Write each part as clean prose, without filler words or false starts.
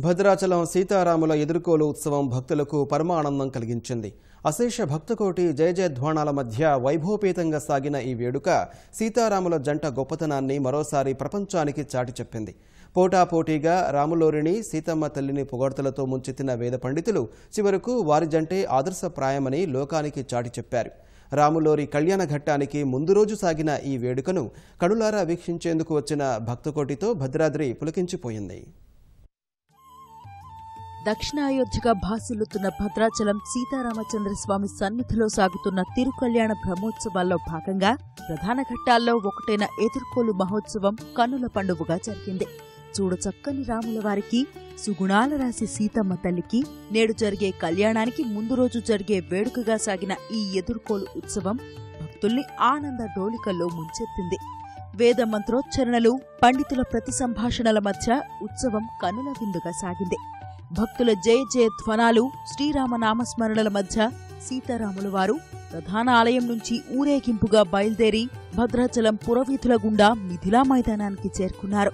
భద్రాచలం సీతారాముల ఎదుర్కోలు ఉత్సవం భక్తులకు పరమానందం కలిగించింది. అశేష భక్తకోటి జయజయధ్వానాల మధ్య వైభవపేతంగా సాగిన ఈ వేడుక సీతారాముల జంట గొప్పతనాన్ని మరోసారి ప్రపంచానికి చాటి చెప్పింది. పోటాపోటీగా రాములోరిని సీతమ్మ తల్లిని పొగడ్తలతో ముంచెత్తిన వేద పండితులు చివరకు వారి జంటే ఆదర్శప్రాయమని లోకానికి చాటి చెప్పారు. రాములోరి కళ్యాణ ఘట్టానికి ముందు రోజు సాగిన ఈ వేడుకను కనులారా వీక్షించేందుకు వచ్చిన భక్తకోటితో భద్రాద్రి పులకించిపోయింది. దక్షిణాయోధ్యగా భాసిల్లుతున్న భద్రాచలం సీతారామచంద్రస్వామి సన్నిధిలో సాగుతున్న తిరుకళ్యాణ బ్రహ్మోత్సవాల్లో భాగంగా ప్రధాన ఘట్టాల్లో ఒకటైన ఎదుర్కోలు మహోత్సవం కన్నుల పండుగగా జరిగింది. చూడచక్కని రాముల వారికి, సుగుణాల రాశి సీతమ్మ తల్లికి నేడు జరిగే కళ్యాణానికి ముందు రోజు జరిగే వేడుకగా సాగిన ఈ ఎదుర్కోలు ఉత్సవం భక్తుల్ని ఆనంద డోలికల్లో ముంచెత్తింది. వేద మంత్రోచ్చరణలు, పండితుల ప్రతి సంభాషణల మధ్య ఉత్సవం కన్నుల విందుగా సాగింది. భక్తుల జయ జయ ధ్వనాలు, శ్రీరామనామస్మరణల మధ్య సీతారాముల వారు ప్రధాన ఆలయం నుంచి ఊరేగింపుగా బయలుదేరి భద్రాచలం పురవీధుల గుండా మిథిలా మైదానానికి చేరుకున్నారు.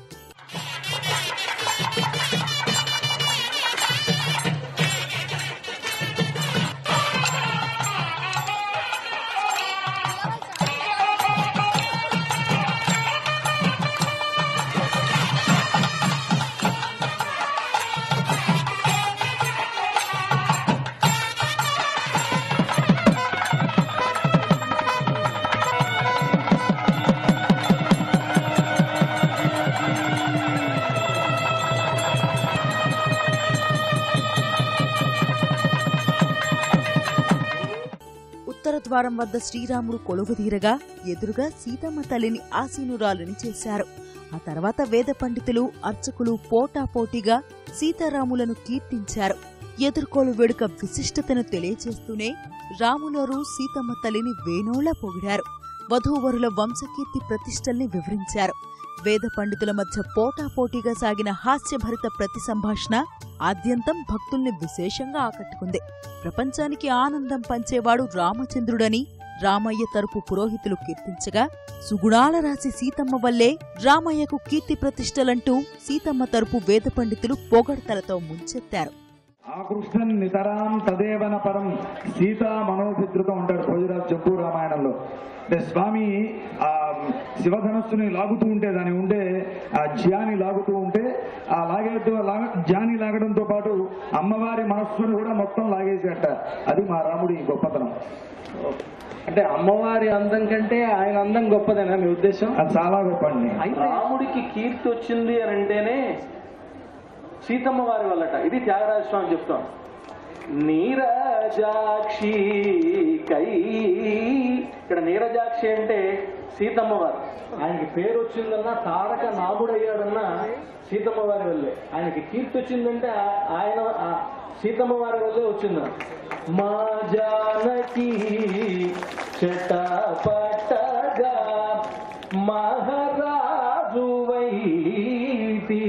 ఉత్తర ద్వారం వద్ద శ్రీరాముడు కొలువుదీరగా ఎదురుగా సీతమ్మ తల్లిని ఆసీనురాలిని చేశారు. ఆ తర్వాత వేద పండితులు, అర్చకులు పోటాపోటీగా సీతారాములను కీర్తించారు. ఎదుర్కోలు వేడుక విశిష్టతను తెలియజేస్తూనే రాములోరు సీతమ్మ తల్లిని వేణోళ్ల పొగిడారు. వధూవరుల వంశకీర్తి ప్రతిష్టల్ని వివరించారు. వేద పండితుల మధ్య పోటాపోటీగా సాగిన హాస్యభరిత ప్రతి సంభాషణ ఆద్యంతం భక్తుల్ని విశేషంగా ఆకట్టుకుంది. ప్రపంచానికి ఆనందం పంచేవాడు రామచంద్రుడని రామయ్య తరపు పురోహితులు కీర్తించగా, సుగుణాల రాశి సీతమ్మ వల్లే రామయ్యకు కీర్తి ప్రతిష్టలంటూ సీతమ్మ తరపు వేద పండితులు పొగడ్తలతో ముంచెత్తారు. ఆ కృష్ణన్ నితరాం తదేవన పరం సీతా మనోభిద్రుతం అంటాడు భోజరాజు జంబూ రామాయణంలో. అంటే స్వామి ఆ శివధనస్సుని లాగుతూ ఉంటే, దాని ఉండే ఆ జ్యాని లాగుతూ ఉంటే, ఆ జ్యాని లాగడంతో పాటు అమ్మవారి మనస్సును కూడా మొత్తం లాగేసేట. అది మా రాముడి గొప్పతనం. అంటే అమ్మవారి అందం కంటే ఆయన అందం గొప్పదేనా మీ ఉద్దేశం? అది చాలా గొప్ప అండి. రాముడికి కీర్తి వచ్చింది అని అంటేనే సీతమ్మ వారి వల్లట. ఇది త్యాగరాజ స్వామి చెప్తాం. నీరజాక్షి కై, ఇక్కడ నీరజాక్షి అంటే సీతమ్మ వారు. ఆయనకి పేరు వచ్చిందన్నా, తారక నాగుడయ్యాడన్నా సీతమ్మ వారి వల్లే. ఆయనకి కీర్తి వచ్చిందంటే ఆయన సీతమ్మ వారి వల్లే వచ్చిందా. మా జానకి చటపటగా మహారాజు వైతి,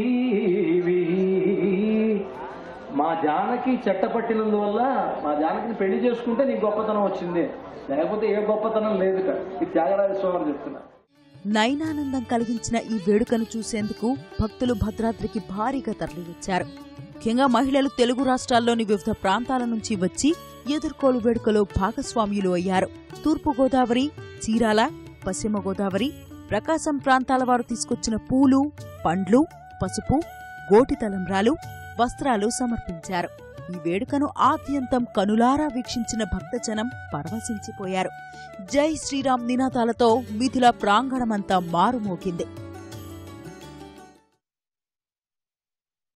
మా జానకి చెట్టపట్టినందువల్ల మా జానకిని పెళ్లి చేసుకుంటే నీకు గొప్పతనం వచ్చింది, లేకపోతే ఏ గొప్పతనం లేదు. ఈ త్యాగరాజ స్వామి చెప్తున్నారు. నయనానందం కలిగించిన ఈ వేడుకను చూసేందుకు భక్తులు భద్రాద్రికి భారీగా తరలివచ్చారు. ముఖ్యంగా మహిళలు తెలుగు రాష్ట్రాల్లోని వివిధ ప్రాంతాల నుంచి వచ్చి ఎదుర్కోలు వేడుకలో భాగస్వామ్యులు అయ్యారు. తూర్పుగోదావరి, చీరాల, పశ్చిమ గోదావరి, ప్రకాశం ప్రాంతాల వారు తీసుకొచ్చిన పూలు, పండ్లు, పసుపు, గోటి తలంబ్రాలు, వస్త్రాలు సమర్పించారు. ఈ వేడుకను ఆద్యంతం కనులారా వీక్షించిన భక్తజనం పరవశించిపోయారు. జై శ్రీరామ్ నినాదాలతో మిథిలా ప్రాంగణమంతా మారుమోగింది.